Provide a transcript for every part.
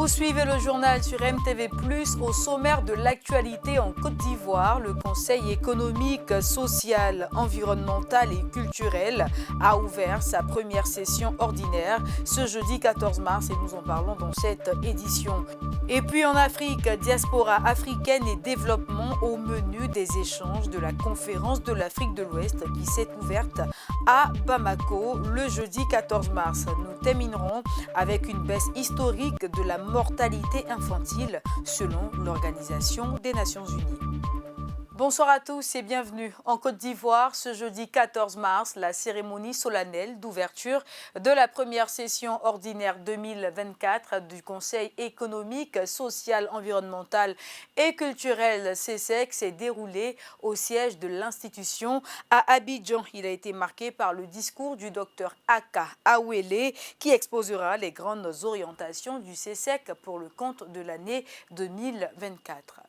suivez le journal sur MTV+. Au sommaire de l'actualité en Côte d'Ivoire, le Conseil économique, social, environnemental et culturel a ouvert sa première session ordinaire ce jeudi 14 mars et nous en parlons dans cette édition. Et puis en Afrique, diaspora africaine et développement au menu des échanges de la conférence de l'Afrique de l'Ouest qui s'est ouverte à Bamako le jeudi 14 mars. Nous terminerons avec une baisse historique de la mortalité infantile selon l'Organisation des Nations Unies. Bonsoir à tous et bienvenue. En Côte d'Ivoire, ce jeudi 14 mars, la cérémonie solennelle d'ouverture de la première session ordinaire 2024 du Conseil économique, social, environnemental et culturel CESEC s'est déroulée au siège de l'institution à Abidjan. Il a été marqué par le discours du docteur Aka Awele qui exposera les grandes orientations du CESEC pour le compte de l'année 2024.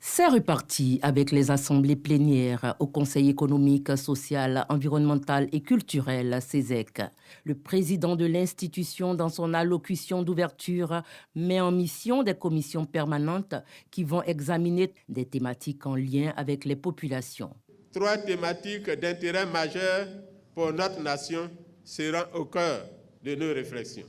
C'est reparti avec les assemblées plénières au Conseil économique, social, environnemental et culturel, CESEC. Le président de l'institution, dans son allocution d'ouverture, met en mission des commissions permanentes qui vont examiner des thématiques en lien avec les populations. 3 thématiques d'intérêt majeur pour notre nation seront au cœur de nos réflexions.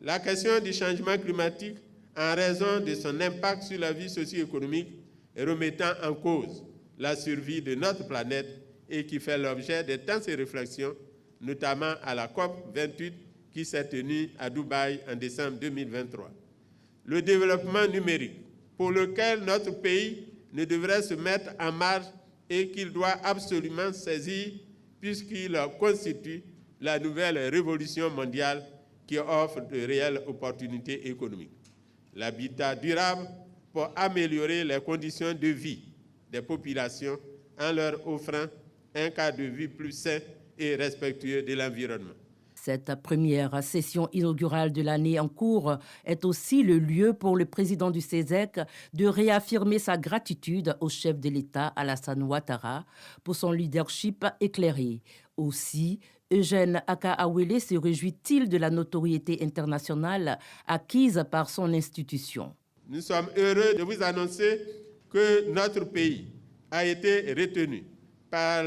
La question du changement climatique en raison de son impact sur la vie socio-économique et remettant en cause la survie de notre planète et qui fait l'objet de tant de réflexions, notamment à la COP28 qui s'est tenue à Dubaï en décembre 2023. Le développement numérique, pour lequel notre pays ne devrait se mettre en marge et qu'il doit absolument saisir puisqu'il constitue la nouvelle révolution mondiale qui offre de réelles opportunités économiques. L'habitat durable, pour améliorer les conditions de vie des populations en leur offrant un cadre de vie plus sain et respectueux de l'environnement. Cette première session inaugurale de l'année en cours est aussi le lieu pour le président du CESEC de réaffirmer sa gratitude au chef de l'État, Alassane Ouattara, pour son leadership éclairé. Aussi, Eugène Aka Awele se réjouit-il de la notoriété internationale acquise par son institution. Nous sommes heureux de vous annoncer que notre pays a été retenu par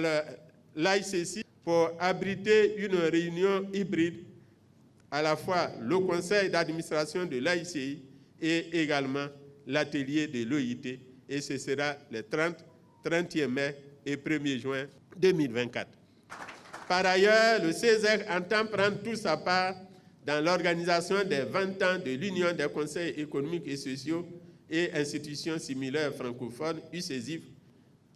l'ICC pour abriter une réunion hybride, à la fois le conseil d'administration de l'ICI et également l'atelier de l'OIT, et ce sera le 30e mai et 1er juin 2024. Par ailleurs, le CESEC entend prendre toute sa part dans l'organisation des 20 ans de l'Union des conseils économiques et sociaux et institutions similaires francophones, UCESIF.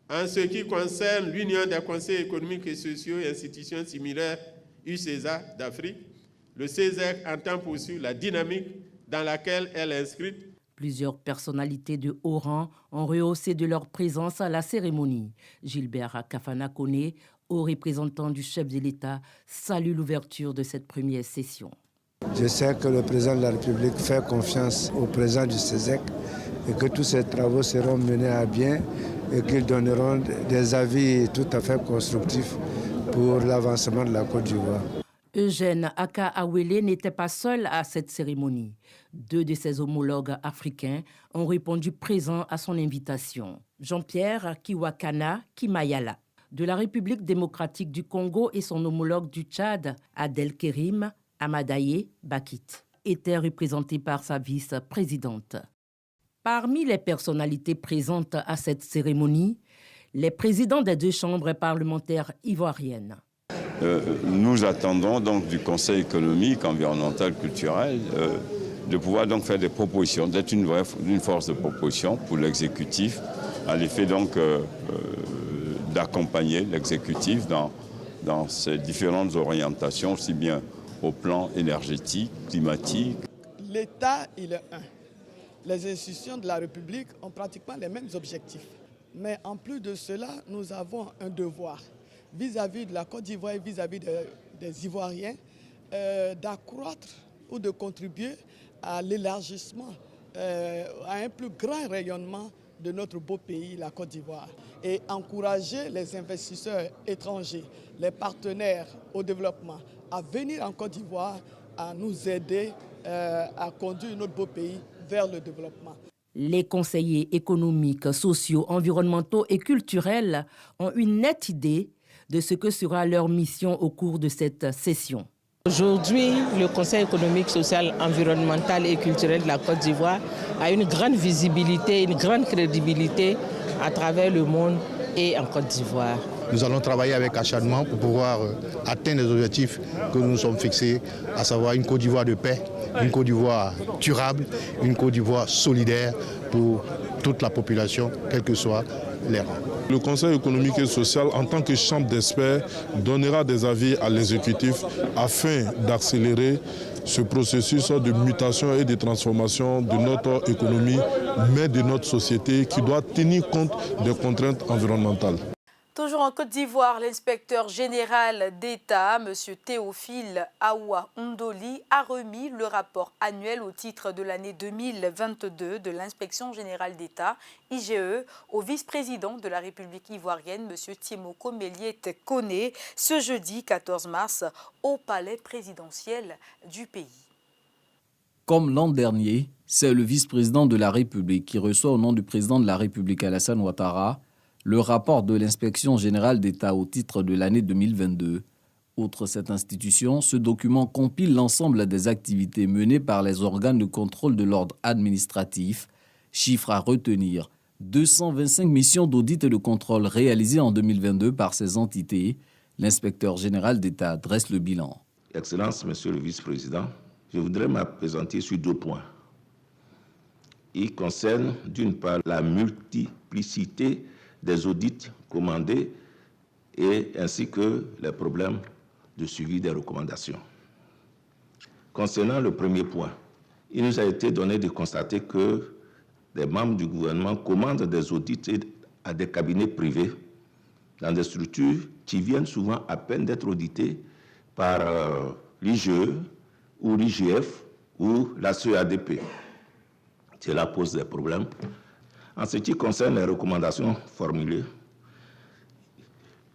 En ce qui concerne l'Union des conseils économiques et sociaux et institutions similaires, UCESA d'Afrique, le CESEC entend poursuivre la dynamique dans laquelle elle est inscrite. Plusieurs personnalités de haut rang ont rehaussé de leur présence à la cérémonie. Gilbert Kafana Koné, haut représentant du chef de l'État, salue l'ouverture de cette première session. Je sais que le président de la République fait confiance au président du CESEC et que tous ces travaux seront menés à bien et qu'ils donneront des avis tout à fait constructifs pour l'avancement de la Côte d'Ivoire. Eugène Aka Awele n'était pas seul à cette cérémonie. 2 de ses homologues africains ont répondu présents à son invitation. Jean-Pierre Kiwakana Kimayala, de la République démocratique du Congo, et son homologue du Tchad, Adel Kerim Amadaye Bakit, était représenté par sa vice-présidente. Parmi les personnalités présentes à cette cérémonie, les présidents des 2 chambres parlementaires ivoiriennes. Nous attendons donc du Conseil économique, environnemental, culturel de pouvoir donc faire des propositions, d'être une force de proposition pour l'exécutif, à l'effet donc d'accompagner l'exécutif dans ses différentes orientations, aussi bien au plan énergétique, climatique. L'État, il est un. Les institutions de la République ont pratiquement les mêmes objectifs. Mais en plus de cela, nous avons un devoir vis-à-vis de la Côte d'Ivoire et vis-à-vis des Ivoiriens d'accroître ou de contribuer à l'élargissement, à un plus grand rayonnement de notre beau pays, la Côte d'Ivoire, et encourager les investisseurs étrangers, les partenaires au développement, à venir en Côte d'Ivoire, à nous aider à conduire notre beau pays vers le développement. Les conseillers économiques, sociaux, environnementaux et culturels ont une nette idée de ce que sera leur mission au cours de cette session. Aujourd'hui, le Conseil économique, social, environnemental et culturel de la Côte d'Ivoire a une grande visibilité, une grande crédibilité à travers le monde et en Côte d'Ivoire. Nous allons travailler avec acharnement pour pouvoir atteindre les objectifs que nous nous sommes fixés, à savoir une Côte d'Ivoire de paix, une Côte d'Ivoire durable, une Côte d'Ivoire solidaire pour toute la population, quels que soient les rangs. Le Conseil économique et social, en tant que chambre d'experts, donnera des avis à l'exécutif afin d'accélérer ce processus de mutation et de transformation de notre économie, mais de notre société qui doit tenir compte des contraintes environnementales. Toujours en Côte d'Ivoire, l'inspecteur général d'État, M. Théophile Aoua Ondoli, a remis le rapport annuel au titre de l'année 2022 de l'inspection générale d'État, IGE, au vice-président de la République ivoirienne, M. Tiemoko Méliette Koné, ce jeudi 14 mars, au palais présidentiel du pays. Comme l'an dernier, c'est le vice-président de la République qui reçoit au nom du président de la République, Alassane Ouattara, le rapport de l'inspection générale d'État au titre de l'année 2022. Outre cette institution, ce document compile l'ensemble des activités menées par les organes de contrôle de l'ordre administratif. Chiffre à retenir, 225 missions d'audit et de contrôle réalisées en 2022 par ces entités. L'inspecteur général d'État dresse le bilan. Excellence, Monsieur le Vice-président, je voudrais m'appesantir sur 2 points. Il concerne d'une part la multiplicité des audits commandés et ainsi que les problèmes de suivi des recommandations. Concernant le premier point, il nous a été donné de constater que des membres du gouvernement commandent des audits à des cabinets privés dans des structures qui viennent souvent à peine d'être auditées par l'IGE ou l'IGF ou la CEADP. Cela pose des problèmes. En ce qui concerne les recommandations formulées,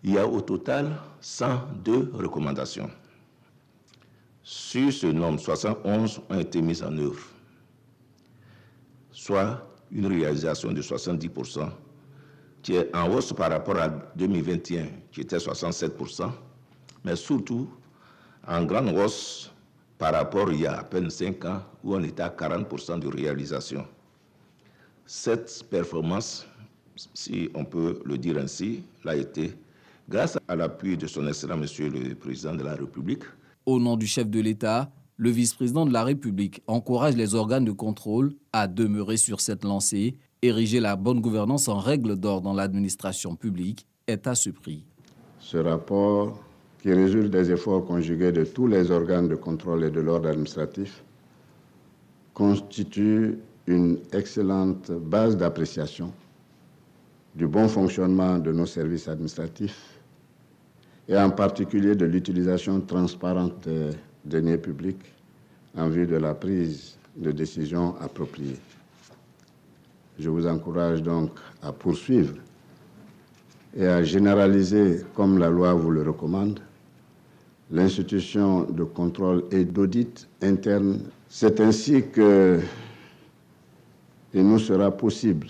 il y a au total 102 recommandations. Sur ce nombre, 71 ont été mises en œuvre, soit une réalisation de 70%, qui est en hausse par rapport à 2021, qui était 67%, mais surtout en grande hausse par rapport il y a à peine 5 ans, où on était à 40% de réalisation. Cette performance, si on peut le dire ainsi, l'a été grâce à l'appui de son Excellent Monsieur le Président de la République. Au nom du chef de l'État, le vice-président de la République encourage les organes de contrôle à demeurer sur cette lancée. Ériger la bonne gouvernance en règle d'or dans l'administration publique est à ce prix. Ce rapport, qui résulte des efforts conjugués de tous les organes de contrôle et de l'ordre administratif, constitue une excellente base d'appréciation du bon fonctionnement de nos services administratifs et en particulier de l'utilisation transparente des deniers publics en vue de la prise de décisions appropriées. Je vous encourage donc à poursuivre et à généraliser, comme la loi vous le recommande, l'institution de contrôle et d'audit interne. C'est ainsi que il nous sera possible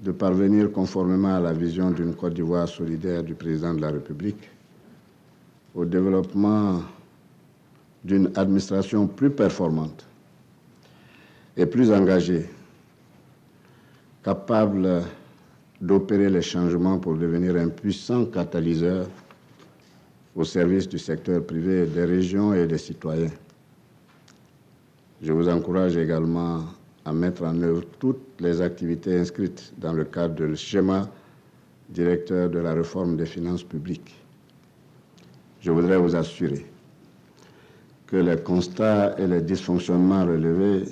de parvenir conformément à la vision d'une Côte d'Ivoire solidaire du président de la République au développement d'une administration plus performante et plus engagée, capable d'opérer les changements pour devenir un puissant catalyseur au service du secteur privé, des régions et des citoyens. Je vous encourage également à mettre en œuvre toutes les activités inscrites dans le cadre du schéma directeur de la réforme des finances publiques. Je voudrais vous assurer que les constats et les dysfonctionnements relevés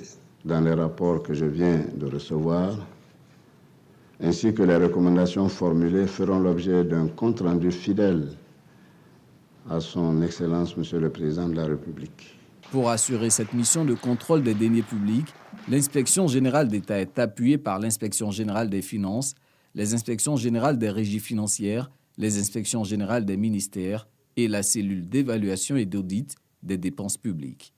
dans les rapports que je viens de recevoir, ainsi que les recommandations formulées, feront l'objet d'un compte-rendu fidèle à son Excellence, Monsieur le Président de la République. Pour assurer cette mission de contrôle des deniers publics, l'inspection générale d'État est appuyée par l'inspection générale des finances, les inspections générales des régies financières, les inspections générales des ministères et la cellule d'évaluation et d'audit des dépenses publiques.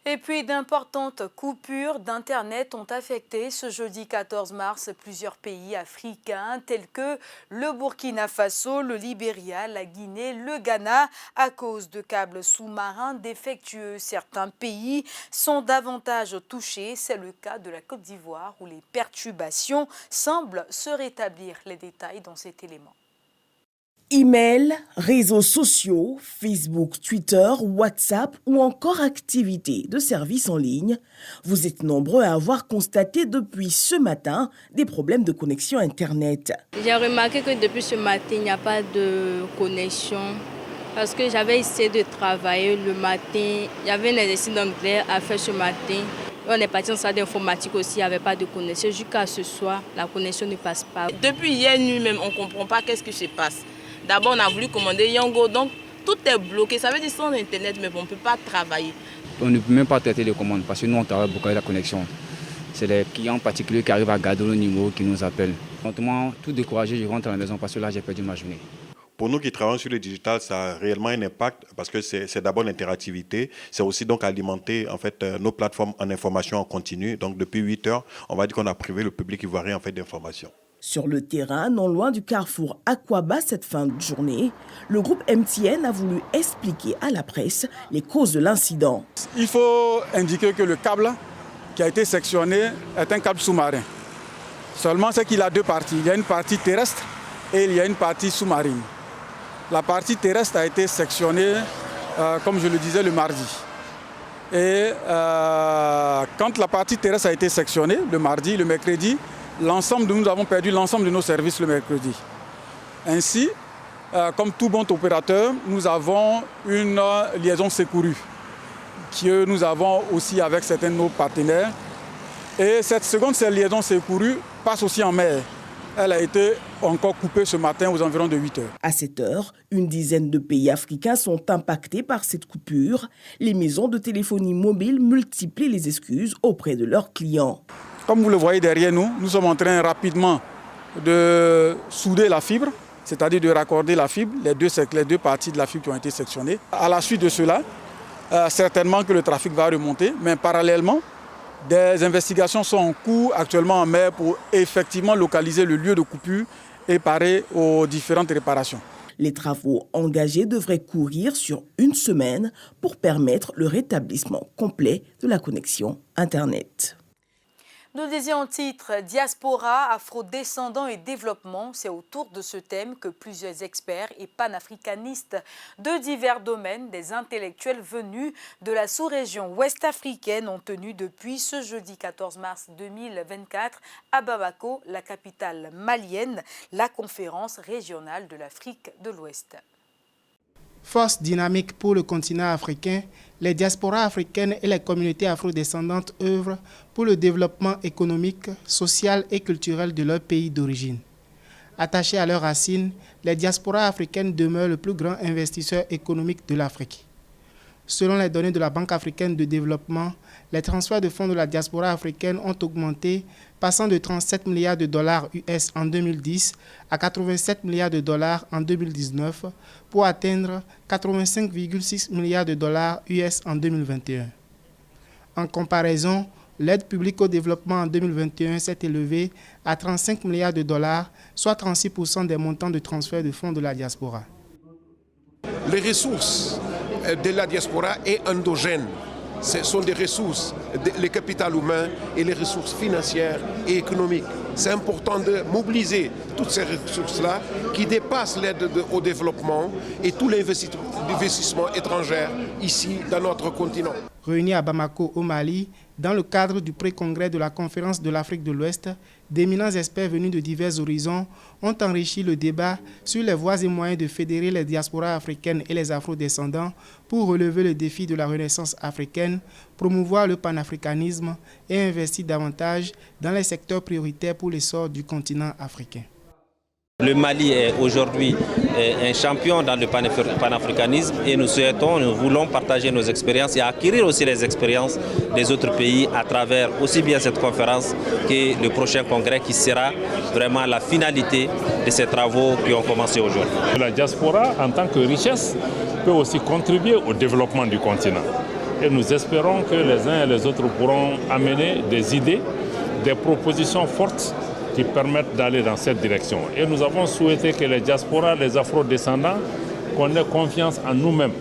Et puis d'importantes coupures d'Internet ont affecté ce jeudi 14 mars plusieurs pays africains tels que le Burkina Faso, le Libéria, la Guinée, le Ghana à cause de câbles sous-marins défectueux. Certains pays sont davantage touchés. C'est le cas de la Côte d'Ivoire où les perturbations semblent se rétablir. Les détails dans cet élément. Email, réseaux sociaux, Facebook, Twitter, WhatsApp ou encore activités de services en ligne. Vous êtes nombreux à avoir constaté depuis ce matin des problèmes de connexion Internet. J'ai remarqué que depuis ce matin, il n'y a pas de connexion. Parce que j'avais essayé de travailler le matin. Il y avait un exercice d'anglais à faire ce matin. On est parti en salle d'informatique aussi, il n'y avait pas de connexion. Jusqu'à ce soir, la connexion ne passe pas. Depuis hier nuit même, on ne comprend pas qu'est-ce qui se passe. D'abord, on a voulu commander Yango, donc tout est bloqué. Ça veut dire sans Internet, mais on ne peut pas travailler. On ne peut même pas traiter les commandes parce que nous, on travaille beaucoup avec la connexion. C'est les clients particuliers qui arrivent à garder le numéro qui nous appellent. Honnêtement, tout découragé, je rentre à la maison parce que là, j'ai perdu ma journée. Pour nous qui travaillons sur le digital, ça a réellement un impact parce que c'est d'abord l'interactivité. C'est aussi donc alimenter en fait, nos plateformes en information en continu. Donc depuis 8 heures, on va dire qu'on a privé le public ivoirien en fait, d'informations. Sur le terrain, non loin du carrefour Aquaba cette fin de journée, le groupe MTN a voulu expliquer à la presse les causes de l'incident. Il faut indiquer que le câble qui a été sectionné est un câble sous-marin. Seulement, c'est qu'il a deux parties. Il y a une partie terrestre et il y a une partie sous-marine. La partie terrestre a été sectionnée, comme je le disais, le mardi. Et quand la partie terrestre a été sectionnée, le mardi, le mercredi, nous avons perdu l'ensemble de nos services le mercredi. Ainsi, comme tout bon opérateur, nous avons une liaison secourue que nous avons aussi avec certains de nos partenaires. Et cette seconde liaison secourue passe aussi en mer. Elle a été encore coupée ce matin aux environs de 8 heures. À cette heure, une dizaine de pays africains sont impactés par cette coupure. Les maisons de téléphonie mobile multiplient les excuses auprès de leurs clients. Comme vous le voyez derrière nous, nous sommes en train rapidement de souder la fibre, c'est-à-dire de raccorder la fibre, les deux parties de la fibre qui ont été sectionnées. À la suite de cela, certainement que le trafic va remonter, mais parallèlement, des investigations sont en cours actuellement en mer pour effectivement localiser le lieu de coupure et parer aux différentes réparations. Les travaux engagés devraient courir sur une semaine pour permettre le rétablissement complet de la connexion Internet. Nous disions en titre « Diaspora, afro-descendants et développement ». C'est autour de ce thème que plusieurs experts et panafricanistes de divers domaines, des intellectuels venus de la sous-région ouest-africaine ont tenu depuis ce jeudi 14 mars 2024 à Bamako, la capitale malienne, la conférence régionale de l'Afrique de l'Ouest. Force dynamique pour le continent africain, les diasporas africaines et les communautés afrodescendantes œuvrent pour le développement économique, social et culturel de leur pays d'origine. Attachés à leurs racines, les diasporas africaines demeurent le plus grand investisseur économique de l'Afrique. Selon les données de la Banque africaine de développement, les transferts de fonds de la diaspora africaine ont augmenté, passant de 37 milliards de dollars US en 2010 à 87 milliards de dollars en 2019 pour atteindre 85,6 milliards de dollars US en 2021. En comparaison, l'aide publique au développement en 2021 s'est élevée à 35 milliards de dollars, soit 36% des montants de transfert de fonds de la diaspora. Les ressources de la diaspora est endogène. Ce sont des ressources, le capital humain et les ressources financières et économiques. C'est important de mobiliser toutes ces ressources-là qui dépassent l'aide au développement et tout l'investissement étranger ici dans notre continent. Réunis à Bamako au Mali, dans le cadre du pré-congrès de la conférence de l'Afrique de l'Ouest, d'éminents experts venus de divers horizons ont enrichi le débat sur les voies et moyens de fédérer les diasporas africaines et les afrodescendants pour relever le défi de la renaissance africaine, promouvoir le panafricanisme et investir davantage dans les secteurs prioritaires pour l'essor du continent africain. Le Mali est aujourd'hui un champion dans le panafricanisme et nous voulons partager nos expériences et acquérir aussi les expériences des autres pays à travers aussi bien cette conférence que le prochain congrès qui sera vraiment la finalité de ces travaux qui ont commencé aujourd'hui. La diaspora en tant que richesse peut aussi contribuer au développement du continent. Et nous espérons que les uns et les autres pourront amener des idées, des propositions fortes qui permettent d'aller dans cette direction. Et nous avons souhaité que les diasporas, les afro-descendants, qu'on ait confiance en nous-mêmes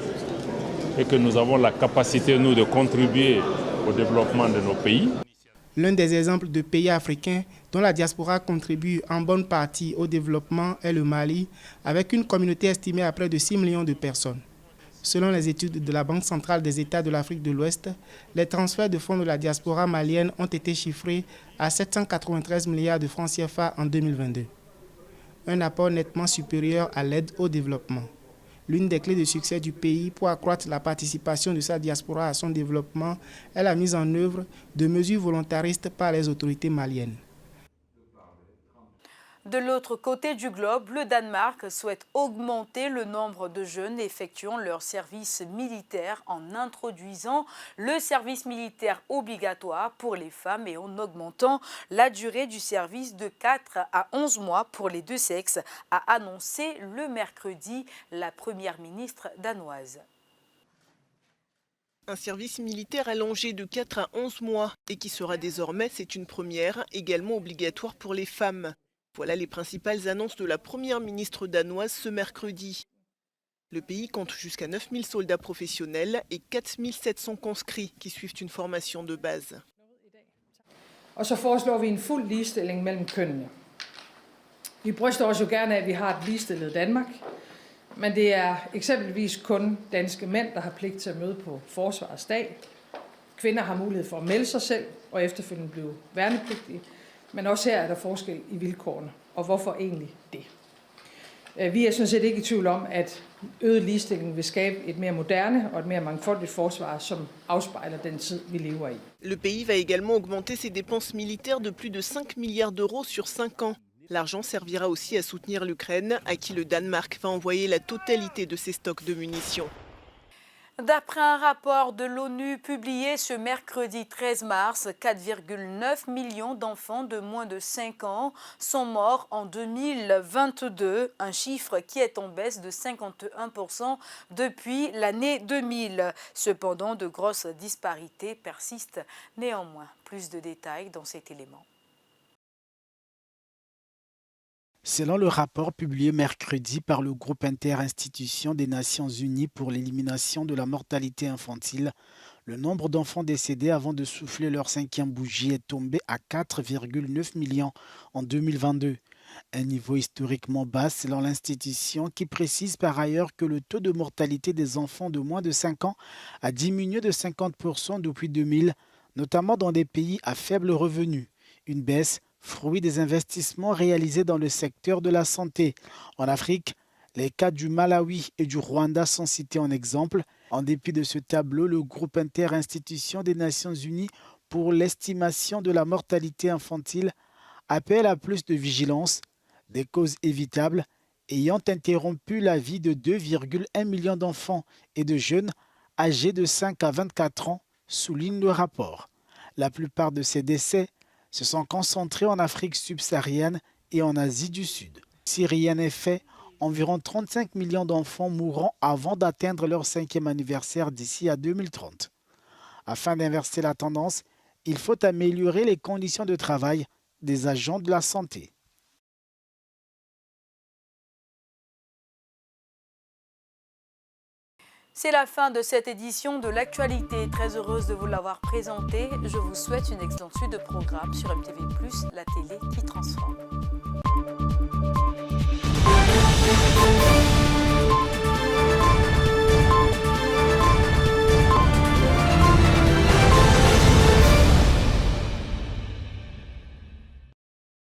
et que nous avons la capacité, nous, de contribuer au développement de nos pays. L'un des exemples de pays africains dont la diaspora contribue en bonne partie au développement est le Mali, avec une communauté estimée à près de 6 millions de personnes. Selon les études de la Banque centrale des États de l'Afrique de l'Ouest, les transferts de fonds de la diaspora malienne ont été chiffrés à 793 milliards de francs CFA en 2022. Un apport nettement supérieur à l'aide au développement. L'une des clés de succès du pays pour accroître la participation de sa diaspora à son développement est la mise en œuvre de mesures volontaristes par les autorités maliennes. De l'autre côté du globe, le Danemark souhaite augmenter le nombre de jeunes effectuant leur service militaire en introduisant le service militaire obligatoire pour les femmes et en augmentant la durée du service de 4 à 11 mois pour les deux sexes, a annoncé le mercredi la première ministre danoise. Un service militaire allongé de 4 à 11 mois et qui sera désormais, c'est une première, également obligatoire pour les femmes. Voilà les principales annonces de la première ministre danoise ce mercredi. Le pays compte jusqu'à 9000 soldats professionnels et 4700 conscrits qui suivent une formation de base. Og så foreslår vi en fuld ligestilling mellem kønnene. Vi bryster os jo gerne af, at vi har et ligestillet Danmark, men det er eksempelvis kun danske mænd, der har pligt til at møde på forsvarets dag. Kvinder har mulighed for at melde sig selv og efterfølgende blive værnepligtige. Men også her er der forskel i vilkårene, og hvorfor egentlig det? Vi er sådan set ikke i tvivl om, at øget ligestilling vil skabe et mere moderne og et mere mangfoldigt forsvar, som afspejler den tid, vi lever i. Le pays va également augmenter ses dépenses militaires de plus de 5 milliards d'euros sur 5 ans. L'argent servira aussi à soutenir l'Ukraine, à qui le Danemark va envoyer la totalité de ses stocks de munitions. D'après un rapport de l'ONU publié ce mercredi 13 mars, 4,9 millions d'enfants de moins de 5 ans sont morts en 2022, un chiffre qui est en baisse de 51% depuis l'année 2000. Cependant, de grosses disparités persistent néanmoins. Plus de détails dans cet élément. Selon le rapport publié mercredi par le groupe interinstitution des Nations Unies pour l'élimination de la mortalité infantile, le nombre d'enfants décédés avant de souffler leur 5e bougie est tombé à 4,9 millions en 2022. Un niveau historiquement bas selon l'institution qui précise par ailleurs que le taux de mortalité des enfants de moins de 5 ans a diminué de 50% depuis 2000, notamment dans des pays à faible revenu. Une baisse fruit des investissements réalisés dans le secteur de la santé. En Afrique, les cas du Malawi et du Rwanda sont cités en exemple. En dépit de ce tableau, le groupe interinstitution des Nations Unies pour l'estimation de la mortalité infantile appelle à plus de vigilance, des causes évitables ayant interrompu la vie de 2,1 millions d'enfants et de jeunes âgés de 5 à 24 ans, souligne le rapport. La plupart de ces décès se sont concentrés en Afrique subsaharienne et en Asie du Sud. Si rien n'est fait, environ 35 millions d'enfants mourront avant d'atteindre leur 5e anniversaire d'ici à 2030. Afin d'inverser la tendance, il faut améliorer les conditions de travail des agents de la santé. C'est la fin de cette édition de l'actualité. Très heureuse de vous l'avoir présentée. Je vous souhaite une excellente suite de programmes sur MTV+, la télé qui transforme.